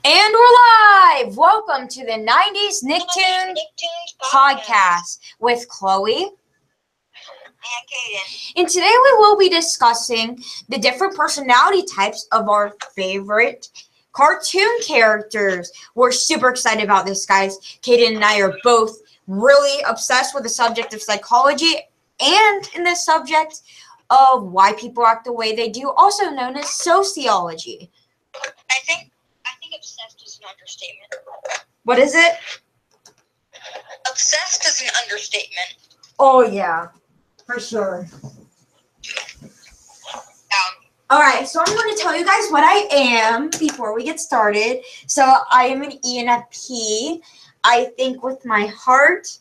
And we're live! Welcome to the 90s Nicktoons podcast with Chloe and Kaden. And today we will be discussing the different personality types of our favorite cartoon characters. We're super excited about this, guys. Kaden and I are both really obsessed with the subject of psychology and in the subject of why people act the way they do, also known as sociology. I think obsessed is an understatement. What is it? Obsessed is an understatement. Oh, yeah. For sure. All right, so I'm going to tell you guys what I am before we get started. So I am an ENFP. I think with my heart.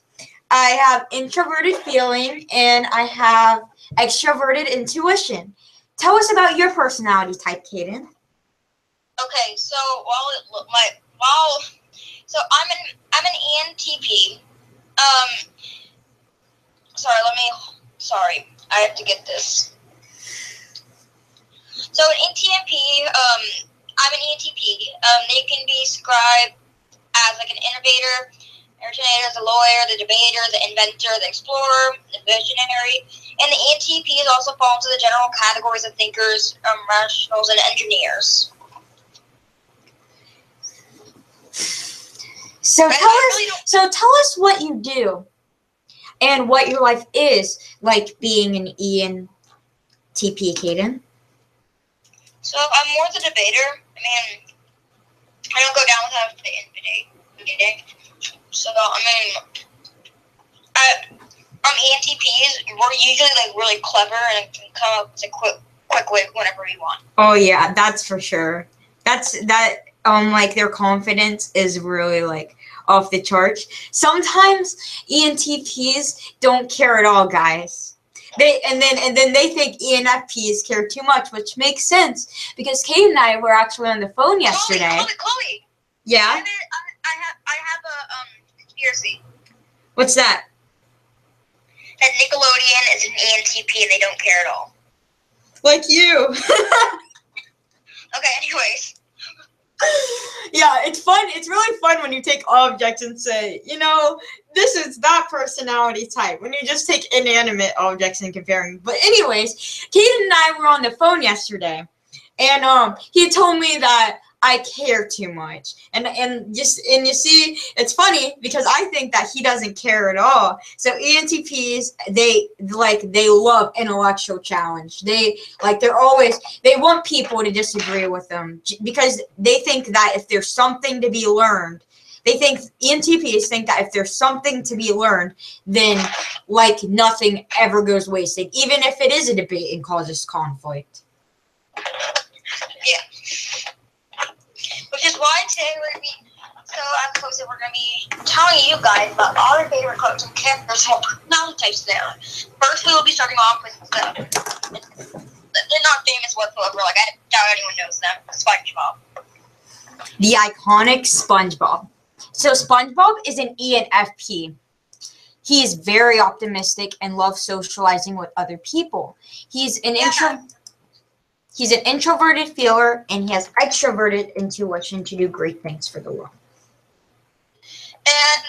I have introverted feeling, and I have extroverted intuition. Tell us about your personality type, Kaden. Okay, so I'm an ENTP. Sorry, I have to get this. So an ENTP, I'm an ENTP. They can be described as like an innovator, originator, the lawyer, the debater, the inventor, the explorer, the visionary, and the ENTPs also fall into the general categories of thinkers, rationals, and engineers. So tell us what you do and what your life is like being an ENTP, Kaden. So I'm more the debater. I mean, I don't go down without debating. So ENTPs, we're usually like really clever and can come up with a quick wit whenever we want. Oh yeah, that's for sure. Like their confidence is really like off the charts. Sometimes ENTPs don't care at all, guys. Then they think ENFPs care too much, which makes sense because Kate and I were actually on the phone yesterday. Chloe. Yeah. I have a conspiracy. What's that? That Nickelodeon is an ENTP and they don't care at all. Like you. Okay. Anyways. Yeah, it's fun. It's really fun when you take objects and say, this is that personality type. When you just take inanimate objects and compare them. But anyways, Kaden and I were on the phone yesterday, and he told me that I care too much, and you see, it's funny because I think that he doesn't care at all. So ENTPs, they love intellectual challenge. They want people to disagree with them because they think that if there's something to be learned, ENTPs think that if there's something to be learned, then like nothing ever goes wasted, even if it is a debate and causes conflict. Yeah. Which is why today we're going to be telling you guys about all our favorite cartoon characters and personality types there. First, we will be starting off with they're not famous whatsoever. Like, I doubt anyone knows them. SpongeBob. The iconic SpongeBob. So SpongeBob is an ENFP. He is very optimistic and loves socializing with other people. He's an introverted feeler, and he has extroverted intuition to do great things for the world. And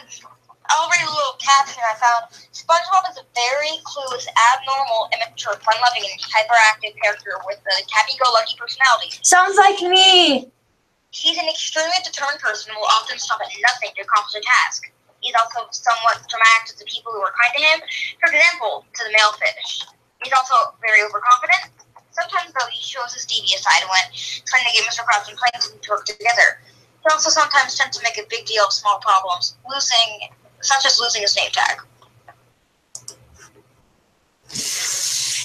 I'll read a little caption I found. SpongeBob is a very clueless, abnormal, immature, fun-loving, and hyperactive character with a happy-go-lucky personality. Sounds like me! He's an extremely determined person and will often stop at nothing to accomplish a task. He's also somewhat dramatic to the people who are kind to him. For example, to the male fish. He's also very overconfident. Sometimes, though, he shows his devious side when trying to get Mr. Krabs and Plankton to work together. He also sometimes tends to make a big deal of small problems, such as losing his name tag.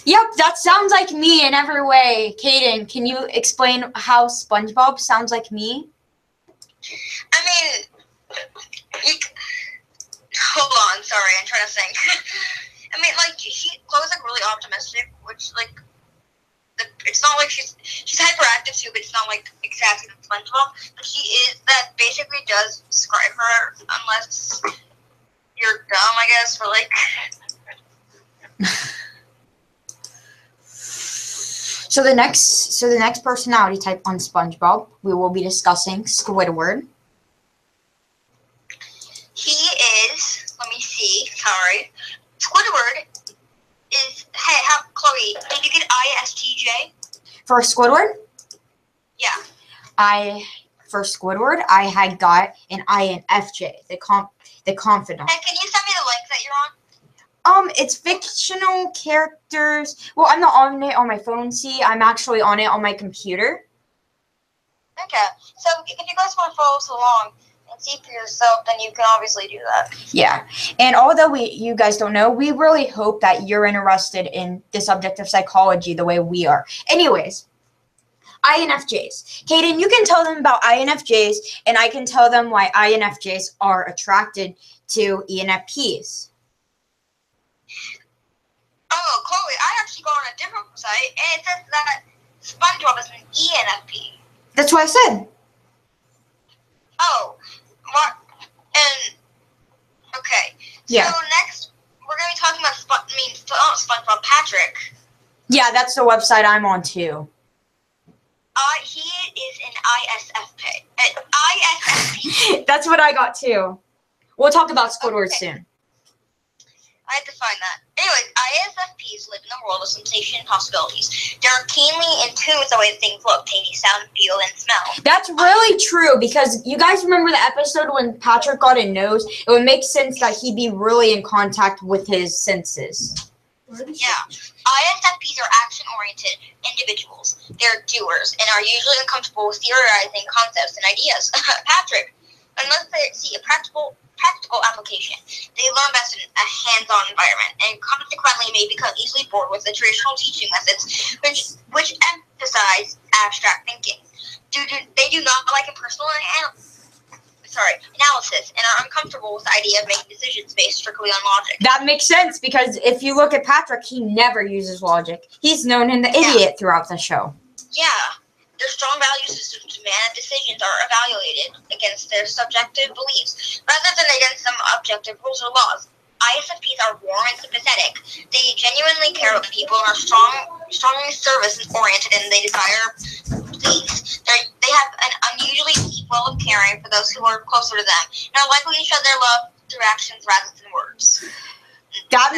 Yep, that sounds like me in every way. Kaden, can you explain how SpongeBob sounds like me? I mean, hold on, sorry, I'm trying to think. I mean, like, Chloe's like really optimistic, which like, it's not like she's hyperactive too, but it's not like exactly the SpongeBob. But she is, that basically does describe her, unless you're dumb, I guess, for like. So the next personality type on SpongeBob, we will be discussing Squidward. He is, let me see, sorry. Squidward is, hey, Chloe, did you get ISTJ? For Squidward? Yeah. For Squidward, I had got an INFJ, the confidant. Hey, can you send me the link that you're on? It's fictional characters. Well, I'm not on it on my phone, see. I'm actually on it on my computer. Okay. So, if you guys want to follow along and see for yourself, then you can obviously do that. Yeah. And although you guys don't know, we really hope that you're interested in the subject of psychology the way we are. Anyways, INFJs. Kaden, you can tell them about INFJs, and I can tell them why INFJs are attracted to ENFPs. Oh, Chloe, I actually go on a different website, and it says that SpongeBob is an ENFP. That's what I said. Oh, what? And okay. Yeah. So next, we're gonna be talking about SpongeBob, Patrick. Yeah, that's the website I'm on too. He is an ISFP. ISFP. That's what I got too. We'll talk about Squidward soon. I had to find that. Anyways, ISFPs live in a world of sensation and possibilities. They're keenly in tune with the way things look, taste, sound, feel, and smell. That's really true, because you guys remember the episode when Patrick got a nose? It would make sense that he'd be really in contact with his senses. Yeah. ISFPs are action-oriented individuals. They're doers and are usually uncomfortable with theorizing concepts and ideas. Patrick, unless they see a practical application, they learn best in a hands-on environment and consequently may become easily bored with the traditional teaching methods which emphasize abstract thinking. They do not like impersonal analysis and are uncomfortable with the idea of making decisions based strictly on logic. That makes sense, because if you look at Patrick, he never uses logic. He's known as the idiot throughout the show. Yeah. Their strong value systems demand that decisions are evaluated against their subjective beliefs rather than against some objective rules or laws. ISFPs are warm and sympathetic. They genuinely care about people and are strongly service-oriented, and they desire please. They have an unusually deep well of caring for those who are closer to them and are likely to show their love through actions rather than words. That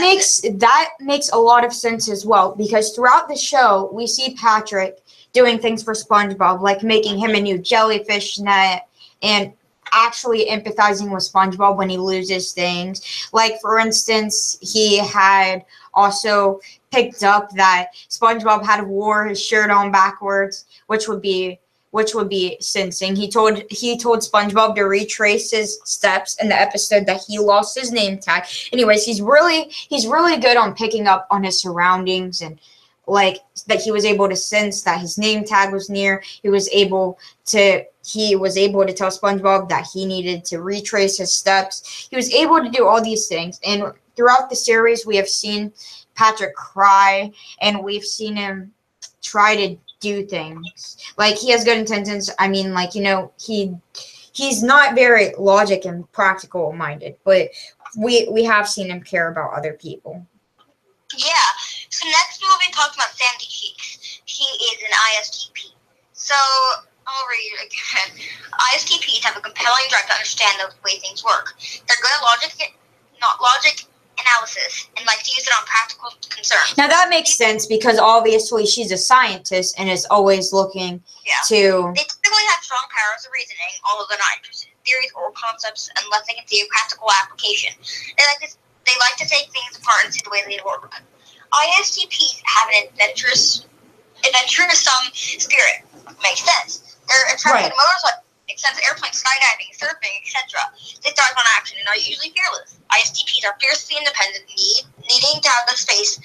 makes a lot of sense as well, because throughout the show, we see Patrick doing things for SpongeBob, like making him a new jellyfish net and actually empathizing with SpongeBob when he loses things. Like, for instance, he had also picked up that SpongeBob had wore his shirt on backwards, which would be sensing. He told SpongeBob to retrace his steps in the episode that he lost his name tag. Anyways, he's really good on picking up on his surroundings, and like that he was able to sense that his name tag was near. He was able to tell SpongeBob that he needed to retrace his steps. He was able to do all these things. And throughout the series, we have seen Patrick cry, and we've seen him try to do things. Like, he has good intentions. I mean, like, you know, he's not very logic and practical minded, but we have seen him care about other people. Yeah. So next we'll be talking about Sandy Cheeks. He is an ISTP. So I'll read it again. ISTPs have a compelling drive to understand the way things work. They're good at logic analysis and like to use it on practical concerns. Now that makes sense, because obviously she's a scientist and is always looking to... They typically have strong powers of reasoning, although they're not interested in theories or concepts unless they can see a practical application. They like to take things apart and see the way they work. ISTPs have an adventurous spirit. Makes sense. They're attracted to motorcycles, airplanes, skydiving, surfing, etc. They thrive on action and are usually fearless. ISTPs are fiercely independent, needing to have the space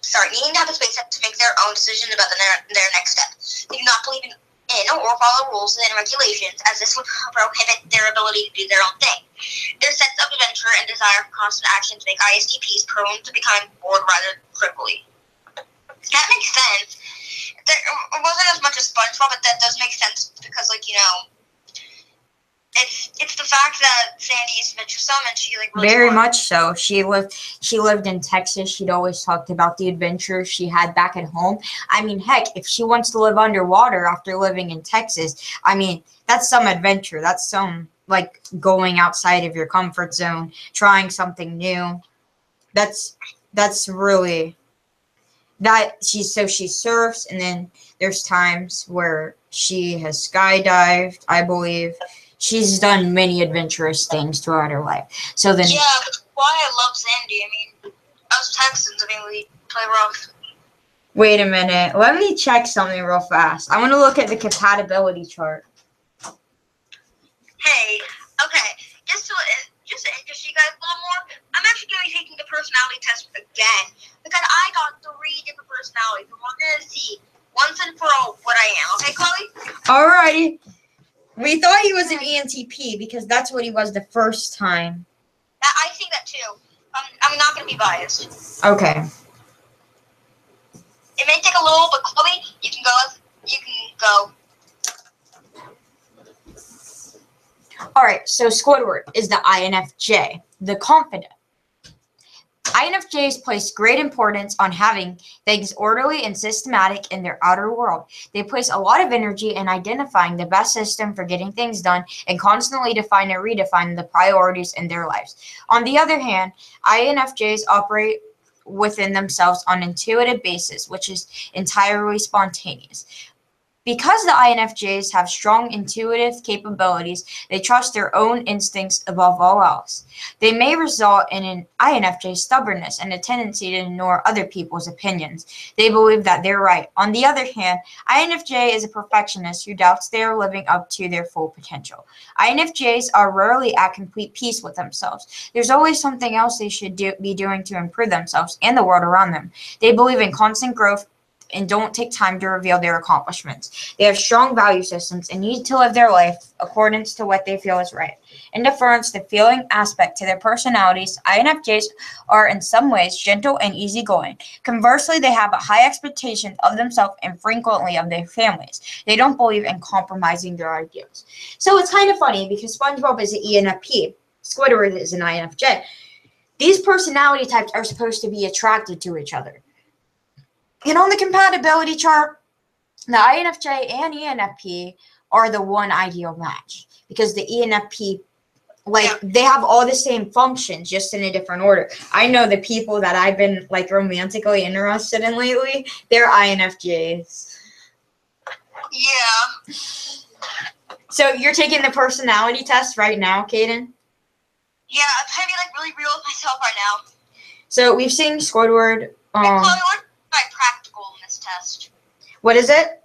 to make their own decisions about their next step. They do not believe in or follow rules and regulations, as this would prohibit their ability to do their own thing. Their sense of adventure and desire for constant action make ISTPs prone to becoming bored rather quickly. That makes sense. It wasn't as much as SpongeBob, but that does make sense because, like, you know, It's the fact that Sandy is adventuresome and she like really Very smart. much so. She lived in Texas. She'd always talked about the adventures she had back at home. I mean, heck, if she wants to live underwater after living in Texas, I mean, that's some adventure. That's some like going outside of your comfort zone, trying something new. That's really that she surfs, and then there's times where she has skydived, I believe. She's done many adventurous things throughout her life. So then Yeah, that's why I love Sandy. I mean, us Texans, I mean, we play rough. wait a minute. Let me check something real fast. I want to look at the compatibility chart. Hey, okay, just to interest you guys a little more, I'm actually going to be taking the personality test again because I got 3 different personalities, and we're going to see once and for all what I am. Okay, Chloe? Alrighty. We thought he was an ENTP because that's what he was the first time. I think that too. I'm not going to be biased. Okay. It may take a little, but Chloe, you can go. You can go. Alright, so Squidward is the INFJ, the confident. INFJs place great importance on having things orderly and systematic in their outer world. They place a lot of energy in identifying the best system for getting things done and constantly define and redefine the priorities in their lives. On the other hand, INFJs operate within themselves on an intuitive basis, which is entirely spontaneous. Because the INFJs have strong intuitive capabilities, they trust their own instincts above all else. They may result in an INFJ stubbornness and a tendency to ignore other people's opinions. They believe that they're right. On the other hand, INFJ is a perfectionist who doubts they are living up to their full potential. INFJs are rarely at complete peace with themselves. There's always something else they should be doing to improve themselves and the world around them. They believe in constant growth and don't take time to reveal their accomplishments. They have strong value systems and need to live their life according to what they feel is right. In deference to feeling aspect to their personalities, INFJs are in some ways gentle and easygoing. Conversely, they have a high expectation of themselves and frequently of their families. They don't believe in compromising their ideals. So it's kind of funny because SpongeBob is an ENFP, Squidward is an INFJ. These personality types are supposed to be attracted to each other. And on the compatibility chart, the INFJ and ENFP are the one ideal match because the ENFP, they have all the same functions, just in a different order. I know the people that I've been, romantically interested in lately, they're INFJs. Yeah. So you're taking the personality test right now, Kaden? Yeah, I'm trying to be, really real with myself right now. So we've seen Squidward. Chloe, what by practical in this test? What is it?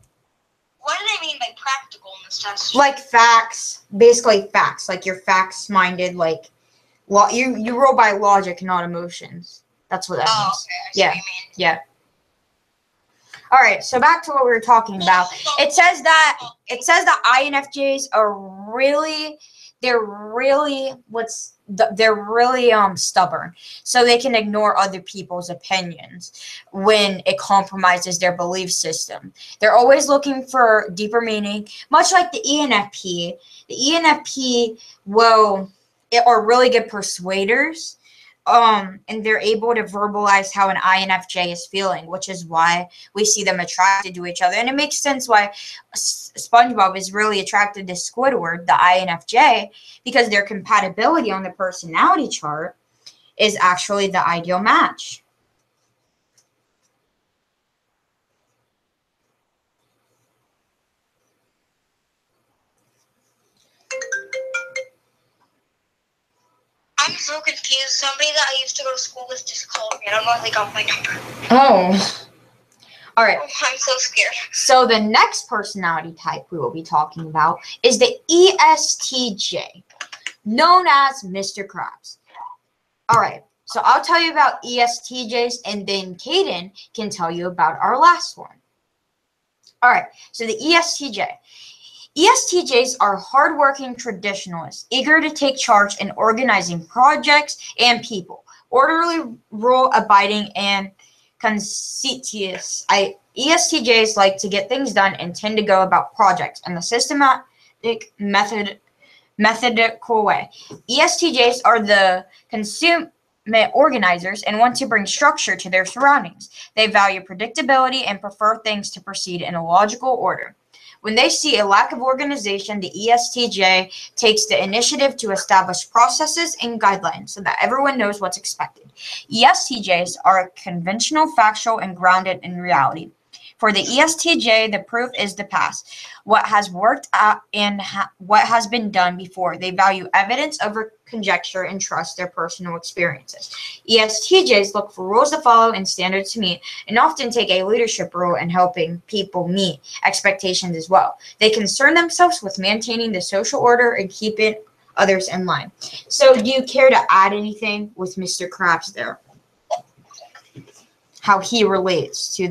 What do they mean by practical in this test? Like facts, basically facts. Like you're facts-minded. Like, you roll by logic, not emotions. That's what that means. Okay. I see what you mean. Yeah. All right. So back to what we were talking about. It says that INFJs are really. They're really stubborn, so they can ignore other people's opinions when it compromises their belief system. They're always looking for deeper meaning, much like the ENFP. The ENFP are really good persuaders, and they're able to verbalize how an INFJ is feeling, which is why we see them attracted to each other. And it makes sense why SpongeBob is really attracted to Squidward, the INFJ, because their compatibility on the personality chart is actually the ideal match. I'm so confused. Somebody that I used to go to school with just called me. I don't know if they got my number. Oh. All right. Oh, I'm so scared. So the next personality type we will be talking about is the ESTJ, known as Mr. Krabs. All right. So I'll tell you about ESTJs, and then Kaden can tell you about our last one. All right. So the ESTJ. ESTJs are hardworking traditionalists, eager to take charge in organizing projects and people, orderly, rule-abiding, and conscientious. ESTJs like to get things done and tend to go about projects in a systematic method methodical way. ESTJs are the consummate organizers and want to bring structure to their surroundings. They value predictability and prefer things to proceed in a logical order. When they see a lack of organization, the ESTJ takes the initiative to establish processes and guidelines so that everyone knows what's expected. ESTJs are conventional, factual, and grounded in reality. For the ESTJ, the proof is the past, what has worked out and what has been done before. They value evidence over conjecture and trust their personal experiences. ESTJs look for rules to follow and standards to meet, and often take a leadership role in helping people meet expectations as well. They concern themselves with maintaining the social order and keeping others in line. So do you care to add anything with Mr. Krabs there? How he relates to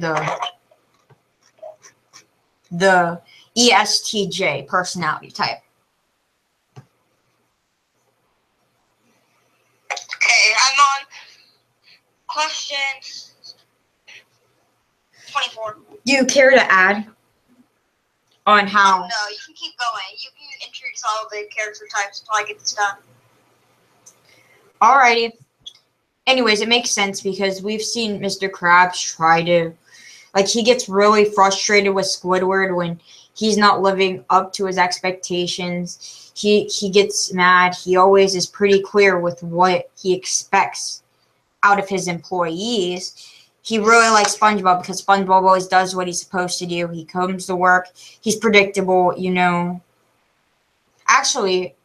the ESTJ personality type. Okay, I'm on question 24. Do you care to add on how? No, you can keep going. You can introduce all the character types until I get this done. Alrighty. Anyways, it makes sense because we've seen Mr. Krabs try to, like, he gets really frustrated with Squidward when he's not living up to his expectations. He gets mad. He always is pretty clear with what he expects out of his employees. He really likes SpongeBob because SpongeBob always does what he's supposed to do. He comes to work. He's predictable, you know. Actually,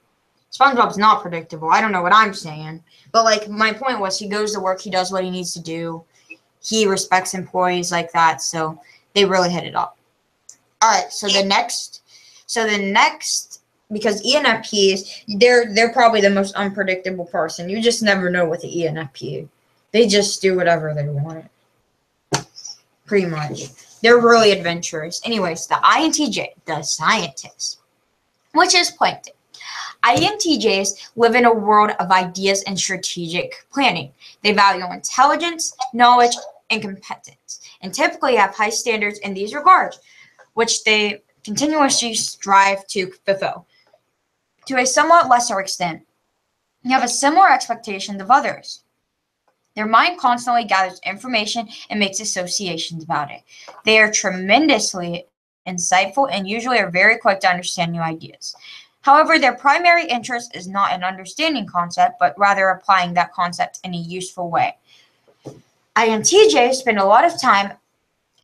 SpongeBob's not predictable. I don't know what I'm saying. But, like, my point was he goes to work. He does what he needs to do. He respects employees like that. So they really hit it off. All right. So the next, because ENFPs, they're probably the most unpredictable person. You just never know with the ENFP. They just do whatever they want. Pretty much. They're really adventurous. Anyways, the INTJ, the scientist, which is Plankton. INTJs live in a world of ideas and strategic planning. They value intelligence, knowledge, and competence, and typically have high standards in these regards, which they continuously strive to fulfill. To a somewhat lesser extent, they have a similar expectation of others. Their mind constantly gathers information and makes associations about it. They are tremendously insightful and usually are very quick to understand new ideas. However, their primary interest is not in understanding concept, but rather applying that concept in a useful way. INTJs spend a lot of time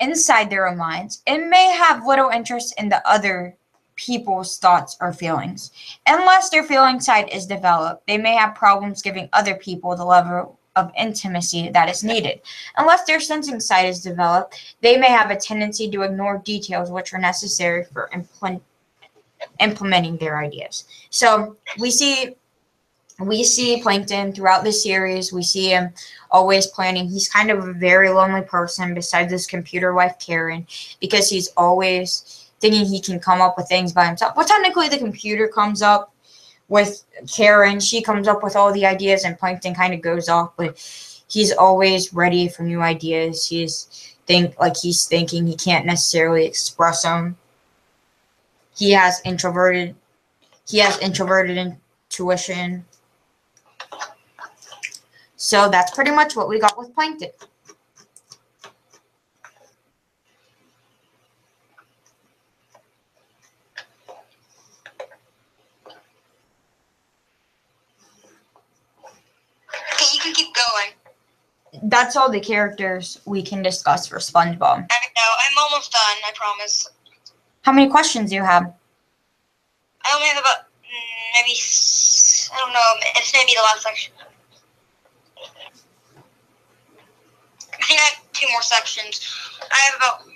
inside their own minds and may have little interest in the other people's thoughts or feelings. Unless their feeling side is developed, they may have problems giving other people the level of intimacy that is needed. Unless their sensing side is developed, they may have a tendency to ignore details which are necessary for implementing their ideas. So we see Plankton throughout the series. We see him always planning. He's kind of a very lonely person besides his computer wife, Karen, because he's always thinking he can come up with things by himself. Well, technically the computer comes up with Karen. She comes up with all the ideas and Plankton kind of goes off, but he's always ready for new ideas. He's thinking. He can't necessarily express them. He has introverted intuition. So that's pretty much what we got with Plankton. Okay, you can keep going. That's all the characters we can discuss for SpongeBob. I know, I'm almost done, I promise. How many questions do you have? I only have about, maybe, I don't know, it's maybe the last section. I think I have 2 more sections. I have about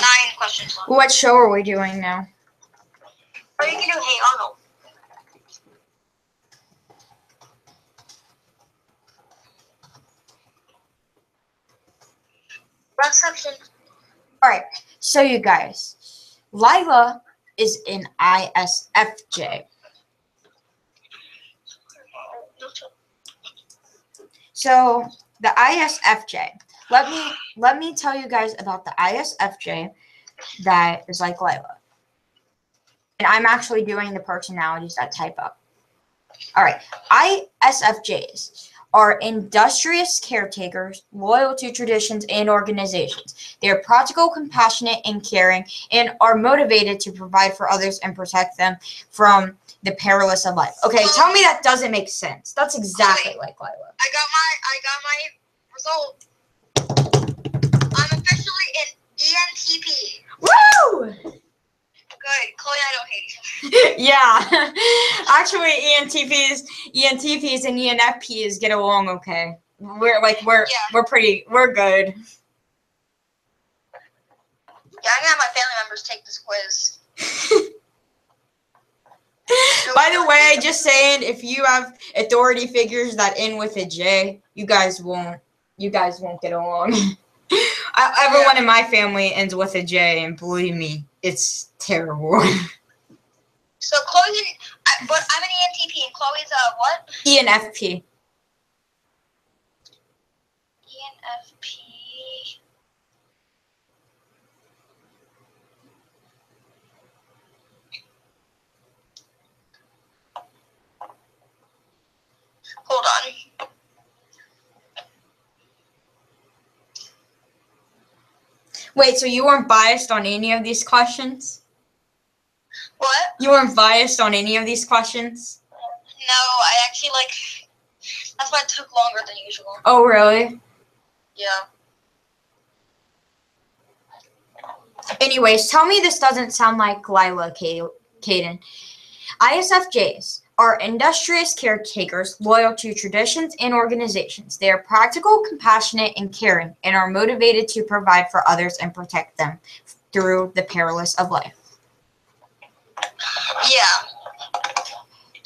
9 questions left. What show are we doing now? Or you can do Hey Arnold. Last section. All right, so you guys, Lila is an ISFJ. So the ISFJ, let me tell you guys about the ISFJ that is like Lila. And I'm actually doing the personalities that type up. All right. ISFJs are industrious caretakers, loyal to traditions and organizations. They are practical, compassionate, and caring, and are motivated to provide for others and protect them from the perilous of life. Okay, tell me that doesn't make sense. That's exactly like Lila. I got my result. I'm officially an ENTP. Woo! Good. Chloe and I don't hate each other. Yeah. Actually, ENTPs and ENFPs get along okay. We're good. Yeah, I'm gonna have my family members take this quiz. By the way, just saying, if you have authority figures that end with a J, you guys won't get along. Everyone in my family ends with a J, and believe me, it's terrible. So Chloe's, but I'm an ENTP, and Chloe's a what? ENFP. ENFP. Hold on. Wait, so you weren't biased on any of these questions? What? You weren't biased on any of these questions? No, I actually that's why it took longer than usual. Oh, really? Yeah. Anyways, tell me this doesn't sound like Lila, Caden. ISFJs are industrious caretakers, loyal to traditions and organizations. They are practical, compassionate, and caring, and are motivated to provide for others and protect them through the perilous of life. Yeah.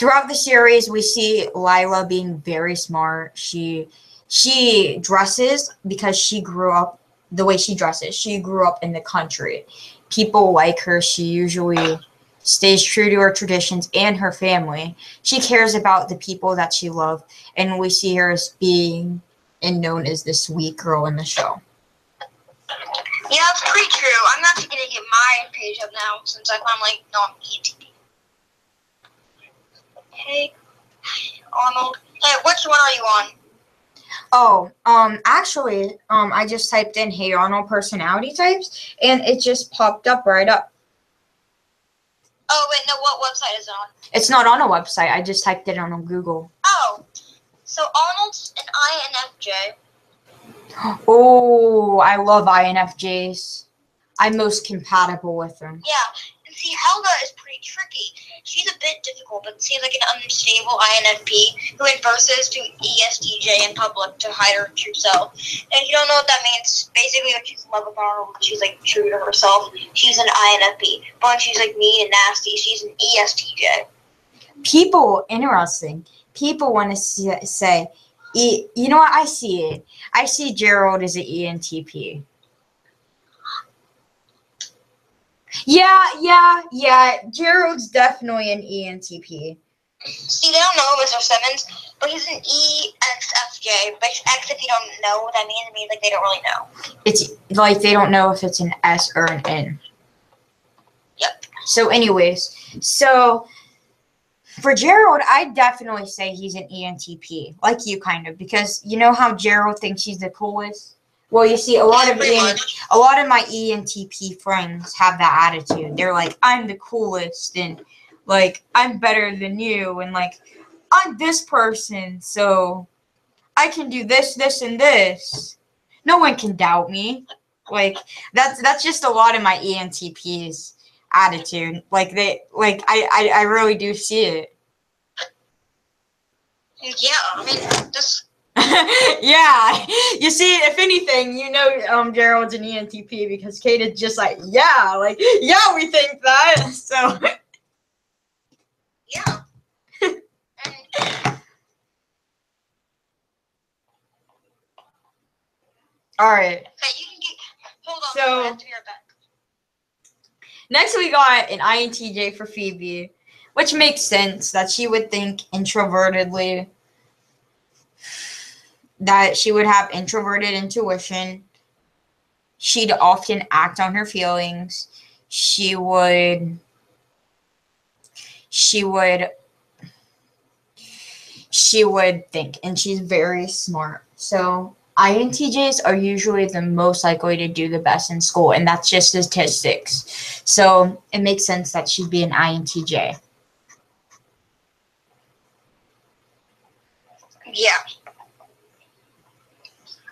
Throughout the series, we see Lila being very smart. She dresses because she grew up the way she dresses. She grew up in the country. People like her. She usually stays true to her traditions and her family. She cares about the people that she loves, and we see her as being and known as the sweet girl in the show. Yeah, that's pretty true. I'm actually gonna get my page up now since I found I'm ENTP. Hey, Arnold. Hey, which one are you on? Oh, actually, I just typed in "Hey Arnold" personality types, and it just popped up right up. Oh wait, no. What website is it on? It's not on a website. I just typed it on Google. Oh, so Arnold's an INFJ. Oh, I love INFJs. I'm most compatible with them. Yeah, and see, Helga is pretty tricky. She's a bit difficult, but seems like an unstable INFP who adverses to ESTJ in public to hide her true self. And if you don't know what that means, basically when she's in love with Arnold, she's true to herself. She's an INFP. But when she's mean and nasty, she's an ESTJ. Interesting. People want to say, you know what? I see it. I see Gerald as an ENTP. Yeah. Gerald's definitely an ENTP. See, they don't know Mr. Simmons, but he's an ESFJ. But X, if you don't know what that means, it means they don't really know. It's like they don't know if it's an S or an N. Yep. So anyways, for Gerald, I definitely say he's an ENTP, like you kind of, because you know how Gerald thinks he's the coolest? Well, you see, a lot of my ENTP friends have that attitude. They're like, I'm the coolest, and I'm better than you, and I'm this person, so I can do this, this, and this. No one can doubt me. That's just a lot of my ENTP's attitude. I really do see it. Yeah, I mean, this. Yeah, you see, if anything, Gerald's an ENTP because Kate is just yeah, we think that. So yeah. All right. Okay, you can get. Hold on. So I have to be right back. Next, we got an INTJ for Phoebe, which makes sense that she would think introvertedly. That she would have introverted intuition. She'd often act on her feelings. She would she would think, and she's very smart. So INTJs are usually the most likely to do the best in school, and that's just statistics. So it makes sense that she'd be an INTJ. Yeah.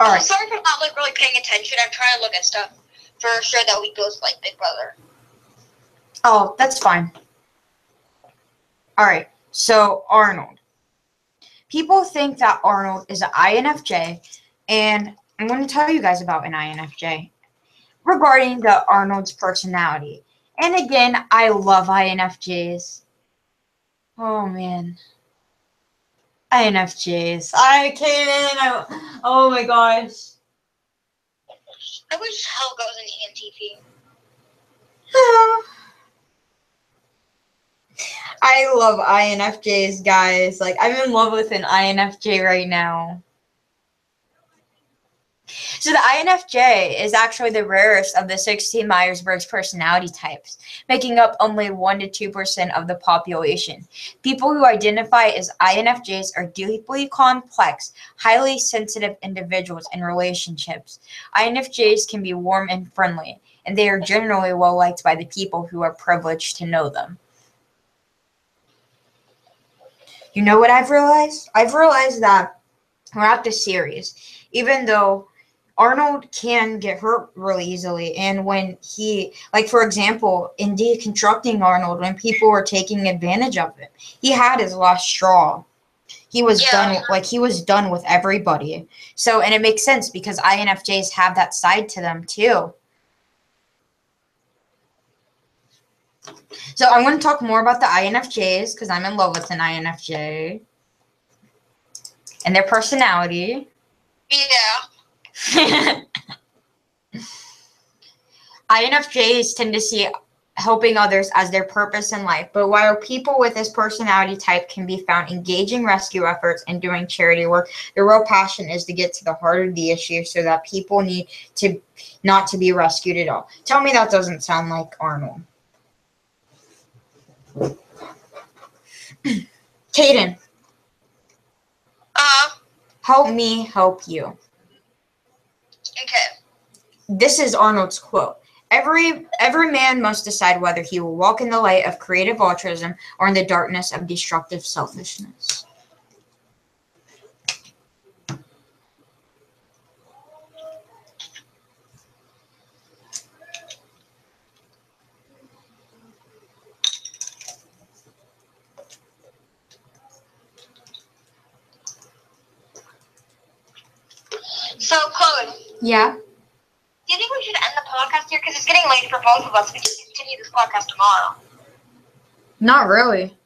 All right. Sorry for not like really paying attention. I'm trying to look at stuff for sure that we goes like Big Brother. Oh, that's fine. All right. So Arnold. People think that Arnold is an INFJ, and I'm going to tell you guys about an INFJ regarding the Arnold's personality. And again, I love INFJs. Oh man. INFJs. Oh my gosh. I wish Helga was an ENTP. I love INFJs, guys. Like, I'm in love with an INFJ right now. So the INFJ is actually the rarest of the 16 Myers-Briggs personality types, making up only 1 to 2% of the population. People who identify as INFJs are deeply complex, highly sensitive individuals in relationships. INFJs can be warm and friendly, and they are generally well liked by the people who are privileged to know them. You know what I've realized? I've realized that throughout the series, even though Arnold can get hurt really easily, and when he, like for example, in deconstructing Arnold, when people were taking advantage of him, he had his last straw. He was done with everybody. So, and it makes sense because INFJs have that side to them too. So I'm going to talk more about the INFJs because I'm in love with an INFJ and their personality. Yeah. INFJs tend to see helping others as their purpose in life, but while people with this personality type can be found engaging rescue efforts and doing charity work, their real passion is to get to the heart of the issue so that people need to not to be rescued at all. Tell me that doesn't sound like Arnold. Caden. Help me help you. Okay. This is Arnold's quote. Every man must decide whether he will walk in the light of creative altruism or in the darkness of destructive selfishness. So, Chloe. Yeah? Do you think we should end the podcast here? Because it's getting late for both of us. We can continue this podcast tomorrow. Not really.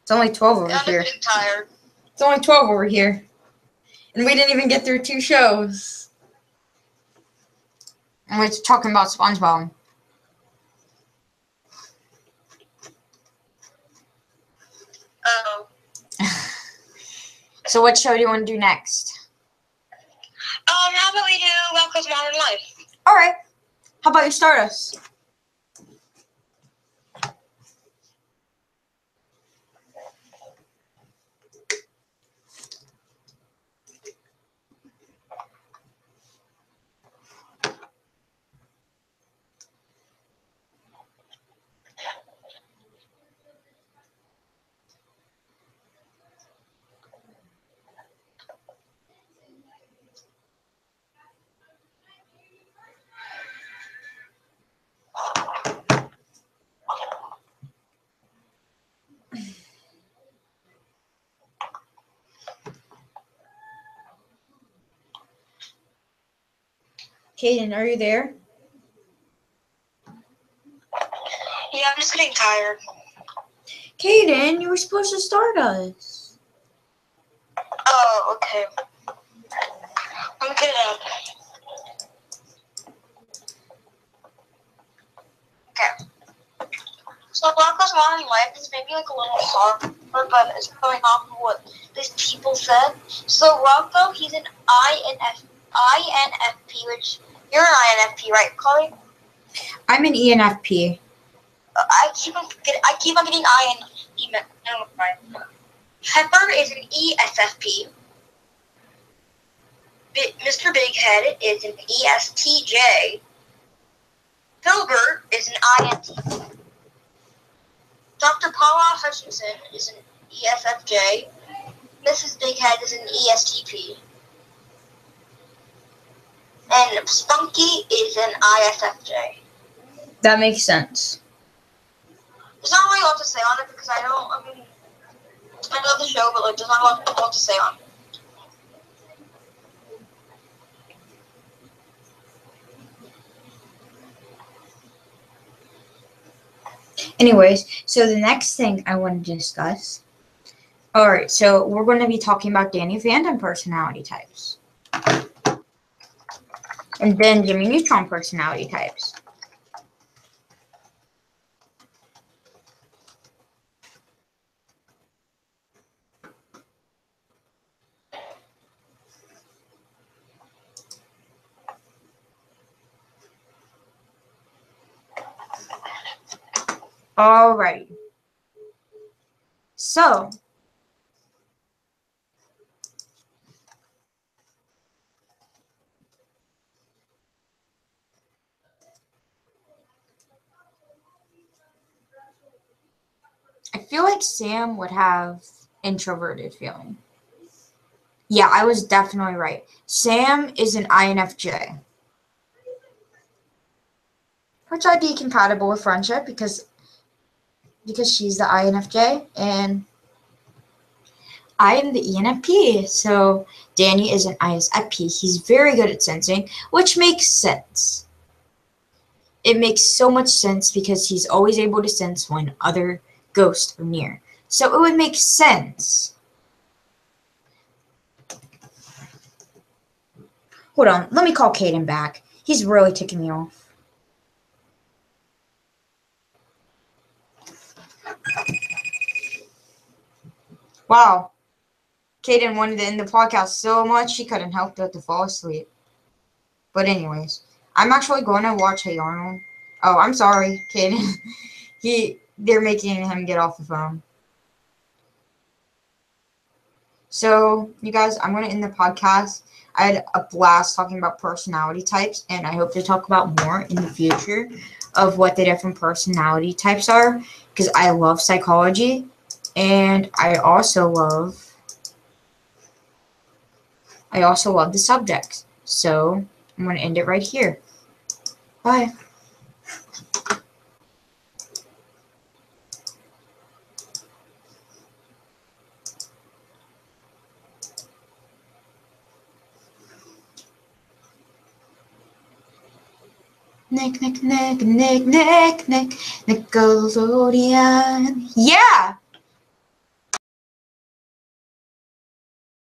It's only 12 over I'm just here. getting tired. It's only 12 over here. And we didn't even get through 2 shows. And we're talking about SpongeBob. Oh. So what show do you want to do next? How about we do Welcome's Modern Life? All right. How about you start us? Caden, are you there? Yeah, I'm just getting tired. Caden, you were supposed to start us. Oh, okay. Let me get it up. Okay. So Welcome's Modern Life is maybe like a little hard, but it's going off of what these people said. So Rocco, he's an INFP, which you're an INFP, right, Chloe? I'm an ENFP. I keep on getting INFP Pepper is an ESFP. Mr. Big Head is an ESTJ. Filbert is an INTP. Dr. Paula Hutchinson is an ESFJ. Mrs. Big Head is an ESTP. And Spunky is an ISFJ. That makes sense. There's not really a lot to say on it because I love the show, but there's not a lot to say on it. Anyways, so the next thing I want to discuss. Alright, so we're going to be talking about Danny Phantom personality types. And then Jimmy Neutron personality types. Alrighty. So, I feel like Sam would have introverted feeling. Yeah, I was definitely right. Sam is an INFJ. Which I'd be compatible with friendship because she's the INFJ and I am the ENFP. So Danny is an ISFP. He's very good at sensing, which makes sense. It makes so much sense because he's always able to sense when other ghosts are near. So it would make sense. Hold on, let me call Caden back. He's really ticking me off. Wow. Caden wanted to end the podcast so much she couldn't help but to fall asleep. But anyways, I'm actually going to watch Hey Arnold. Oh, I'm sorry, Caden. They're making him get off the phone. So, you guys, I'm going to end the podcast. I had a blast talking about personality types, and I hope to talk about more in the future of what the different personality types are, because I love psychology, and I also love the subjects. So, I'm going to end it right here. Bye. Nickelodeon. Yeah!